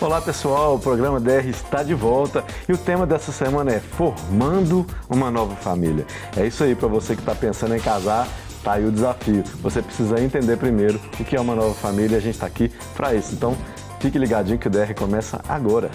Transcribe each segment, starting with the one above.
Olá pessoal, o programa DR está de volta e o tema dessa semana é Formando uma Nova Família. É isso aí, para você que está pensando em casar, tá aí o desafio. Você precisa entender primeiro o que é uma nova família e a gente está aqui para isso. Então, fique ligadinho que o DR começa agora.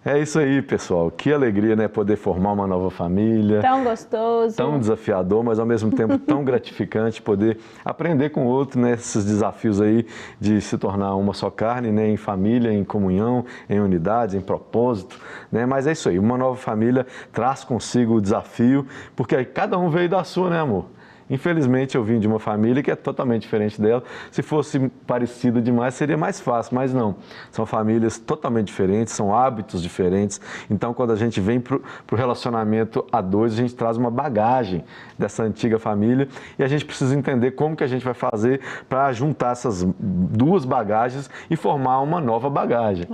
É isso aí, pessoal. Que alegria, né? Poder formar uma nova família. Tão gostoso. Tão desafiador, mas ao mesmo tempo tão gratificante poder aprender com o outro, né? Esses desafios aí de se tornar uma só carne, né? Em família, em comunhão, em unidade, em propósito, né? Mas é isso aí. Uma nova família traz consigo o desafio, porque cada um veio da sua, né, amor? Infelizmente, eu vim de uma família que é totalmente diferente dela. Se fosse parecido demais, seria mais fácil, mas não. São famílias totalmente diferentes, são hábitos diferentes. Então, quando a gente vem para o relacionamento a dois, a gente traz uma bagagem dessa antiga família e a gente precisa entender como que a gente vai fazer para juntar essas duas bagagens e formar uma nova bagagem.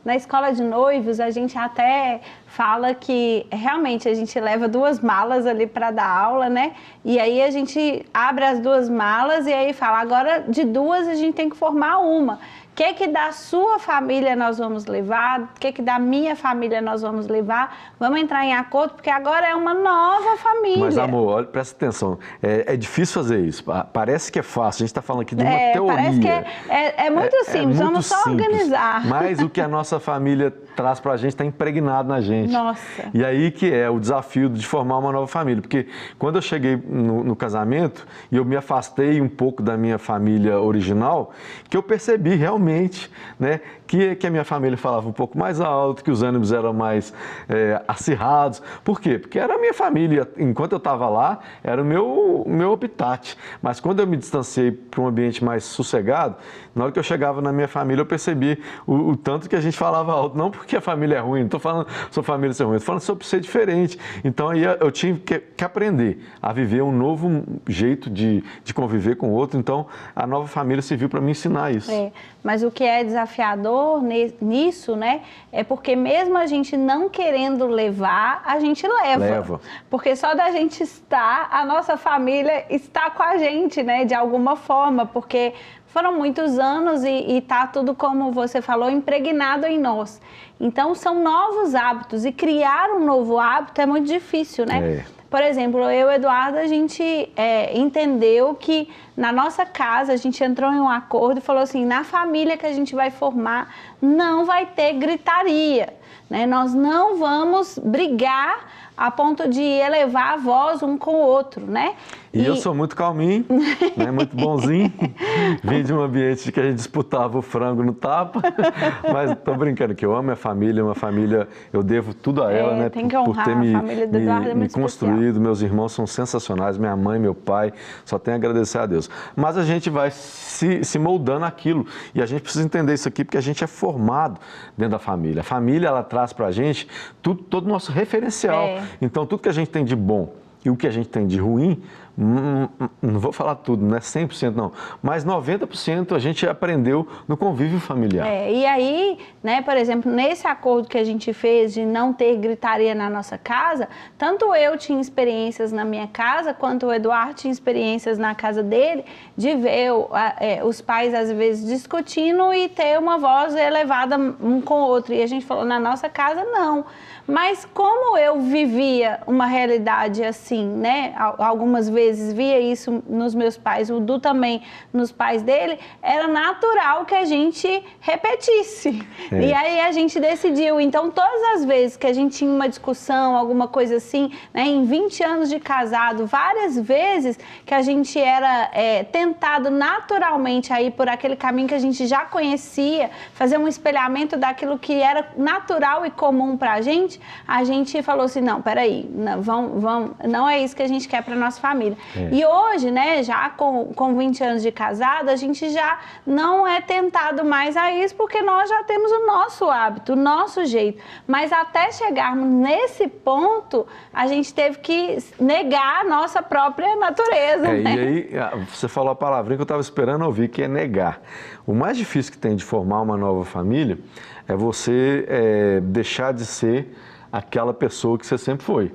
Na escola de noivos, a gente até fala que realmente a gente leva duas malas ali para dar aula, né? E aí a gente abre as duas malas e aí fala, agora de duas a gente tem que formar uma. O que da sua família nós vamos levar? O que da minha família nós vamos levar? Vamos entrar em acordo, porque agora é uma nova família. Mas, amor, olha, presta atenção. É difícil fazer isso. Parece que é fácil. A gente está falando aqui de uma teoria. Parece que é muito simples. Muito vamos só simples. Organizar. Mas o que a nossa família traz para a gente está impregnado na gente. Nossa. E aí que é o desafio de formar uma nova família. Porque quando eu cheguei no casamento e eu me afastei um pouco da minha família original, que eu percebi realmente, né, que a minha família falava um pouco mais alto, que os ânimos eram mais acirrados. Por quê? Porque era a minha família. Enquanto eu estava lá, era o meu habitat. Mas quando eu me distanciei para um ambiente mais sossegado, na hora que eu chegava na minha família, eu percebi o tanto que a gente falava alto. Não porque a família é ruim, não estou falando sobre família ser ruim, estou falando sobre ser diferente. Então aí eu tive que aprender a viver um novo jeito de conviver com o outro. Então a nova família serviu para me ensinar isso. Mas o que é desafiador nisso, né, é porque mesmo a gente não querendo levar, a gente leva. Porque só da gente estar, a nossa família está com a gente, né, de alguma forma, porque foram muitos anos e tá tudo, como você falou, impregnado em nós. Então são novos hábitos e criar um novo hábito é muito difícil, né? Por exemplo, eu e o Eduardo, a gente entendeu que na nossa casa a gente entrou em um acordo e falou assim, na família que a gente vai formar não vai ter gritaria, né? Nós não vamos brigar a ponto de elevar a voz um com o outro, né? E eu sou muito calminho, né? Muito bonzinho. Vim de um ambiente que a gente disputava o frango no tapa. Mas estou brincando que eu amo a família, uma família, eu devo tudo a ela, né? Tem que honrar, por ter me, a família do Eduardo é muito construído. especial. Meus irmãos são sensacionais, minha mãe, meu pai, só tenho a agradecer a Deus. Mas a gente vai se moldando aquilo. E a gente precisa entender isso aqui, porque a gente é formado dentro da família. A família, ela traz para a gente todo o nosso referencial. Então, tudo que a gente tem de bom e o que a gente tem de ruim, não vou falar tudo, não é 100% não, mas 90% a gente aprendeu no convívio familiar. E aí, né, por exemplo, nesse acordo que a gente fez de não ter gritaria na nossa casa, tanto eu tinha experiências na minha casa, quanto o Eduardo tinha experiências na casa dele, de ver os pais às vezes discutindo e ter uma voz elevada um com o outro. E a gente falou, na nossa casa não. Mas como eu vivia uma realidade assim, né, algumas vezes via isso nos meus pais, o Du também nos pais dele, era natural que a gente repetisse. E aí a gente decidiu. Então, todas as vezes que a gente tinha uma discussão, alguma coisa assim, né, em 20 anos de casado, várias vezes que a gente era tentado naturalmente a ir por aquele caminho que a gente já conhecia, fazer um espelhamento daquilo que era natural e comum pra gente, a gente falou assim, não, peraí, não é isso que a gente quer para nossa família. família. E hoje, né, já com 20 anos de casado, a gente já não é tentado mais a isso, porque nós já temos o nosso hábito, o nosso jeito. Mas até chegarmos nesse ponto, a gente teve que negar a nossa própria natureza. Né? E aí, você falou a palavrinha que eu estava esperando ouvir, que é negar. O mais difícil que tem de formar uma nova família é você deixar de ser aquela pessoa que você sempre foi.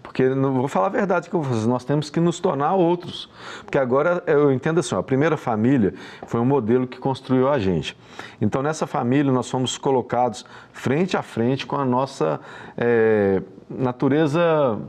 Porque, não vou falar a verdade com vocês, nós temos que nos tornar outros. Porque agora, eu entendo assim, a primeira família foi um modelo que construiu a gente. Então, nessa família, nós fomos colocados frente a frente com a nossa natureza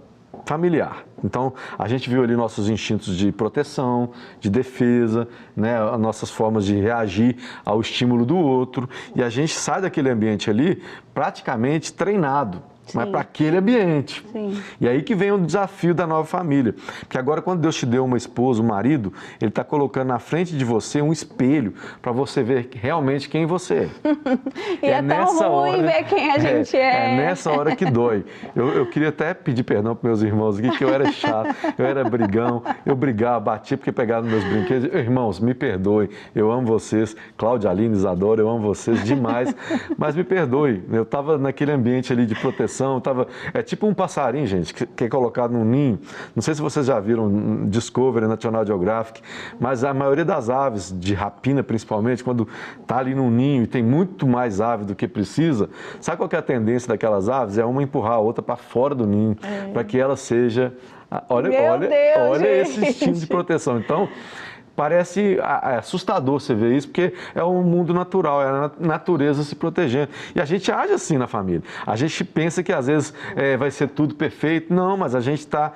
familiar. Então, a gente viu ali nossos instintos de proteção, de defesa, né, as nossas formas de reagir ao estímulo do outro. E a gente sai daquele ambiente ali praticamente treinado. Mas para aquele ambiente. Sim. E aí que vem o desafio da nova família. Porque agora, quando Deus te deu uma esposa, um marido, Ele está colocando na frente de você um espelho para você ver realmente quem você é. E é tão ruim ver quem a gente é. É nessa hora que dói. Eu queria até pedir perdão para meus irmãos aqui, que eu era chato, eu era brigão, eu brigava, batia porque pegava nos meus brinquedos. Irmãos, me perdoem, eu amo vocês. Cláudia, Aline, Isadora, eu amo vocês demais. Mas me perdoe, eu estava naquele ambiente ali de proteção. É tipo um passarinho, gente, que é colocado num ninho. Não sei se vocês já viram Discovery, National Geographic, mas a maioria das aves, de rapina principalmente, quando está ali num ninho e tem muito mais ave do que precisa, sabe qual que é a tendência daquelas aves? É uma empurrar a outra para fora do ninho, para que ela seja... Olha esse instinto de proteção. Então, parece assustador você ver isso, porque é um mundo natural, é a natureza se protegendo. E a gente age assim na família. A gente pensa que às vezes vai ser tudo perfeito. Não, mas a gente está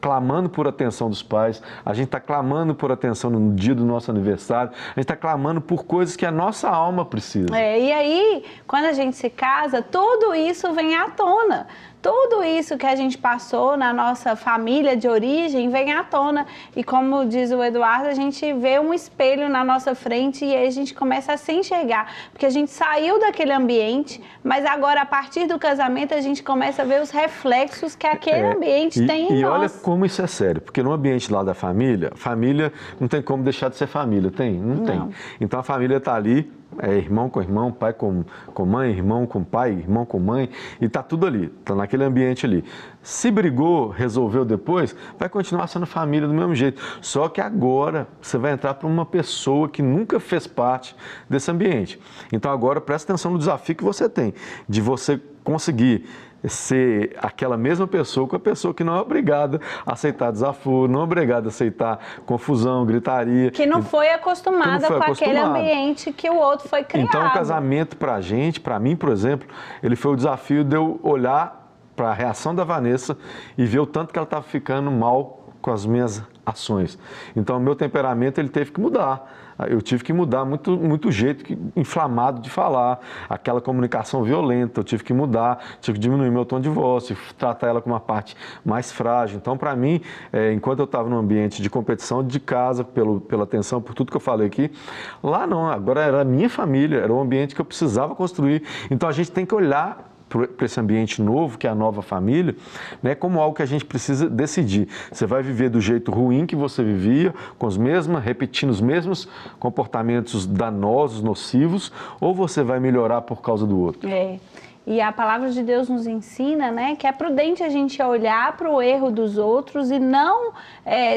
clamando por atenção dos pais, a gente está clamando por atenção no dia do nosso aniversário, a gente está clamando por coisas que a nossa alma precisa. E aí, quando a gente se casa, tudo isso vem à tona. Tudo isso que a gente passou na nossa família de origem vem à tona. E como diz o Eduardo, a gente vê um espelho na nossa frente e aí a gente começa a se enxergar. Porque a gente saiu daquele ambiente, mas agora, a partir do casamento, a gente começa a ver os reflexos que aquele ambiente tem em nós. E olha como isso é sério, porque no ambiente lá da família não tem como deixar de ser família, tem? Não tem. Então a família está ali, irmão com irmão, pai com mãe, irmão com pai, irmão com mãe, e está tudo ali, está naquele ambiente ali. Se brigou, resolveu depois, vai continuar sendo família do mesmo jeito. Só que agora você vai entrar para uma pessoa que nunca fez parte desse ambiente. Então agora presta atenção no desafio que você tem, de você conseguir ser aquela mesma pessoa com a pessoa que não é obrigada a aceitar desaforo, não é obrigada a aceitar confusão, gritaria. Que não foi acostumada com aquele ambiente que o outro foi criado. Então o casamento pra gente, pra mim, por exemplo, ele foi o desafio de eu olhar para a reação da Vanessa e ver o tanto que ela estava ficando mal com as minhas ações. Então o meu temperamento ele teve que mudar. Eu tive que mudar muito jeito inflamado de falar, aquela comunicação violenta, eu tive que mudar, tive que diminuir meu tom de voz, tratar ela com uma parte mais frágil. Então, para mim, enquanto eu estava num ambiente de competição de casa, pela atenção, por tudo que eu falei aqui, lá não, agora era a minha família, era um ambiente que eu precisava construir. Então, a gente tem que olhar para esse ambiente novo, que é a nova família, né, como algo que a gente precisa decidir. Você vai viver do jeito ruim que você vivia, repetindo os mesmos comportamentos danosos, nocivos, ou você vai melhorar por causa do outro? E a palavra de Deus nos ensina, né, que é prudente a gente olhar para o erro dos outros e não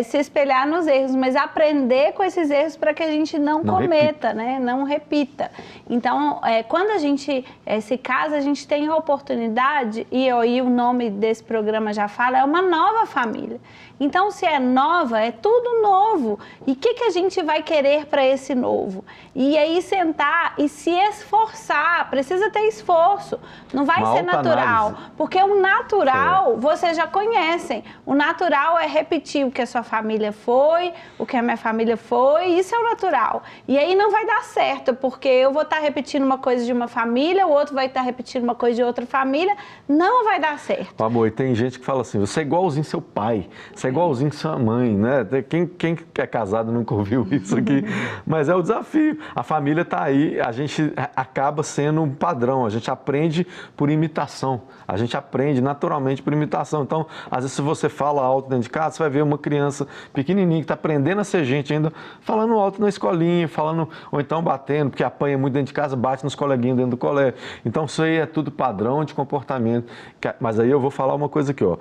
se espelhar nos erros, mas aprender com esses erros para que a gente não cometa, né, não repita. Então, quando a gente se casa, a gente tem a oportunidade, e o nome desse programa já fala, é uma nova família. Então, se é nova, é tudo novo. E o que a gente vai querer para esse novo? E aí sentar e se esforçar, precisa ter esforço. Não vai ser natural, análise. Porque o natural vocês já conhecem. O natural é repetir o que a sua família foi, o que a minha família foi, isso é o natural. E aí não vai dar certo, porque eu vou estar repetindo uma coisa de uma família, o outro vai estar repetindo uma coisa de outra família, não vai dar certo. Amor, e tem gente que fala assim, você é igualzinho seu pai, você é igualzinho sua mãe, né? Quem é casado nunca ouviu isso aqui, mas é o desafio. A família está aí, a gente acaba sendo um padrão, a gente aprende por imitação. A gente aprende naturalmente por imitação. Então, às vezes, se você fala alto dentro de casa, você vai ver uma criança pequenininha que está aprendendo a ser gente ainda, falando alto na escolinha, falando, ou então batendo, porque apanha muito dentro de casa, bate nos coleguinhas dentro do colégio. Então, isso aí é tudo padrão de comportamento. Mas aí eu vou falar uma coisa aqui, ó.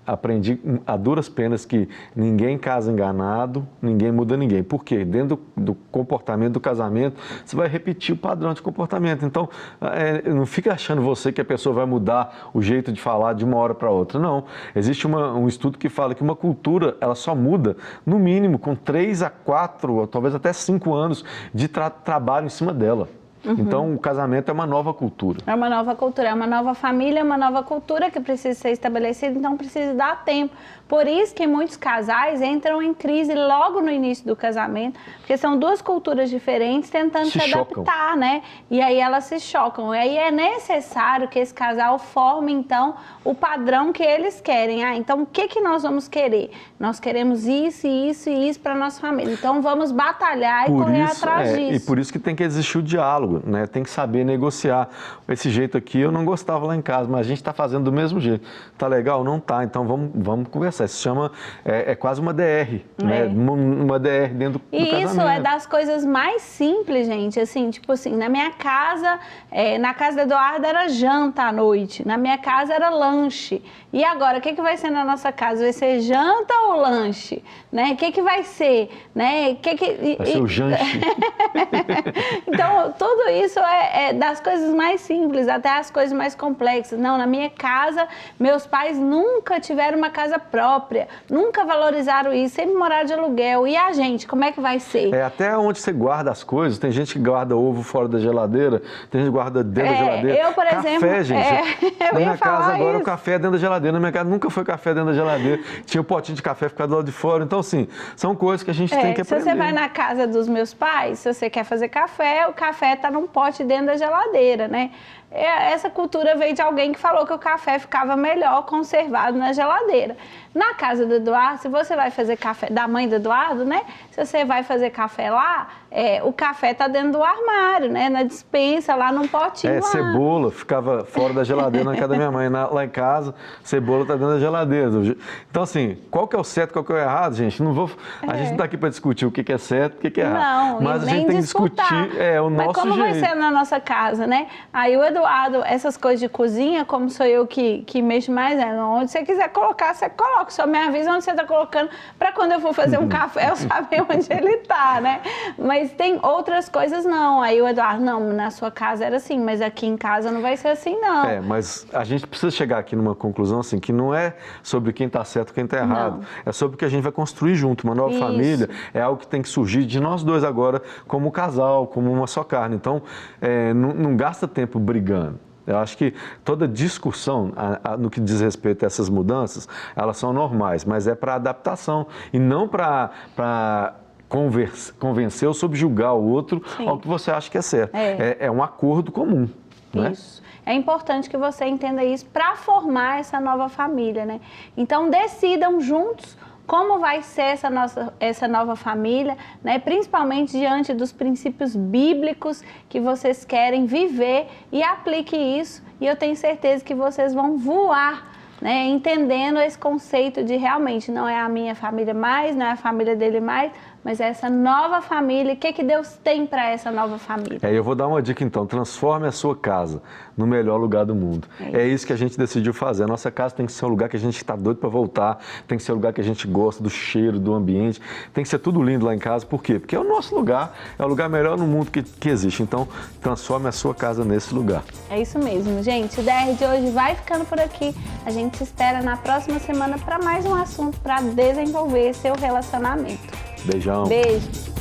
Aprendi a duras penas que ninguém casa enganado, ninguém muda ninguém. Por quê? Dentro do comportamento do casamento, você vai repetir o padrão de comportamento. Então, não fica achando você que a pessoa vai mudar o jeito de falar de uma hora para outra. Não. Existe um estudo que fala que uma cultura, ela só muda, no mínimo, com 3 a 4, ou talvez até 5 anos de trabalho em cima dela. Então, o casamento é uma nova cultura. É uma nova cultura, é uma nova família, é uma nova cultura que precisa ser estabelecida, então precisa dar tempo. Por isso que muitos casais entram em crise logo no início do casamento, porque são duas culturas diferentes tentando se adaptar, né? E aí elas se chocam. E aí é necessário que esse casal forme, então, o padrão que eles querem. Então, o que nós vamos querer? Nós queremos isso, isso e isso para a nossa família. Então, vamos batalhar e correr atrás disso. E por isso que tem que existir o diálogo, né? Tem que saber negociar. Esse jeito aqui eu não gostava lá em casa, mas a gente está fazendo do mesmo jeito. Tá legal? Não tá. Então, vamos conversar. Isso chama, quase uma DR, né? Uma DR dentro do casamento. Isso é das coisas mais simples, gente. Assim, tipo assim, na minha casa, na casa do Eduardo era janta à noite, na minha casa era lanche. E agora, o que vai ser na nossa casa? Vai ser janta ou lanche? Né? O que vai ser? Né? Vai ser o janche. Então, tudo isso é das coisas mais simples até as coisas mais complexas. Não, na minha casa, meus pais nunca tiveram uma casa própria, nunca valorizaram isso, sempre moraram de aluguel. E a gente, como é que vai ser? Até onde você guarda as coisas, tem gente que guarda ovo fora da geladeira, tem gente que guarda dentro da geladeira. Eu, por exemplo... Café, gente. Na minha casa agora isso. o café é dentro da geladeira, na minha casa nunca foi café dentro da geladeira, tinha um potinho de café ficado do lado de fora. Então, assim, são coisas que a gente tem que aprender. Se você vai na casa dos meus pais, se você quer fazer café, o café está num pote dentro da geladeira, né? Essa cultura veio de alguém que falou que o café ficava melhor conservado na geladeira. Na casa do Eduardo, se você vai fazer café, da mãe do Eduardo, né? Se você vai fazer café lá, o café tá dentro do armário, né? Na despensa, lá num potinho lá. Cebola ficava fora da geladeira na casa da minha mãe. Lá em casa, cebola tá dentro da geladeira. Então, assim, qual que é o certo, qual que é o errado, gente? A gente não tá aqui para discutir o que é certo, o que é errado. Não, mas a gente tem que discutir o nosso jeito. Mas como vai ser na nossa casa, né? Aí o Eduardo, essas coisas de cozinha, como sou eu que mexo mais, onde você quiser colocar, você coloca. Só me avisa onde você está colocando, para quando eu for fazer um café, eu saber onde ele está, né? Mas tem outras coisas, não. Aí o Eduardo, não, na sua casa era assim, mas aqui em casa não vai ser assim, não. Mas a gente precisa chegar aqui numa conclusão, assim, que não é sobre quem está certo e quem está errado. Não. É sobre o que a gente vai construir junto. Uma nova família é algo que tem que surgir de nós dois agora, como casal, como uma só carne. Então, não gasta tempo brigando. Eu acho que toda discussão no que diz respeito a essas mudanças, elas são normais, mas é para adaptação e não para convencer ou subjugar o outro ao que você acha que é certo. É um acordo comum. Né? Isso. É importante que você entenda isso para formar essa nova família, né? Então, decidam juntos como vai ser essa nova família, né? Principalmente diante dos princípios bíblicos que vocês querem viver, e aplique isso, e eu tenho certeza que vocês vão voar, né? Entendendo esse conceito de realmente não é a minha família mais, não é a família dele mais, mas é essa nova família. O que Deus tem para essa nova família? Eu vou dar uma dica então, transforme a sua casa no melhor lugar do mundo. É isso que a gente decidiu fazer. A nossa casa tem que ser um lugar que a gente está doido para voltar, tem que ser um lugar que a gente gosta do cheiro, do ambiente, tem que ser tudo lindo lá em casa. Por quê? Porque é o nosso lugar, é o lugar melhor no mundo que existe. Então, transforme a sua casa nesse lugar. É isso mesmo, gente. O DR de hoje vai ficando por aqui. A gente se espera na próxima semana para mais um assunto para desenvolver seu relacionamento. Beijão. Beijo.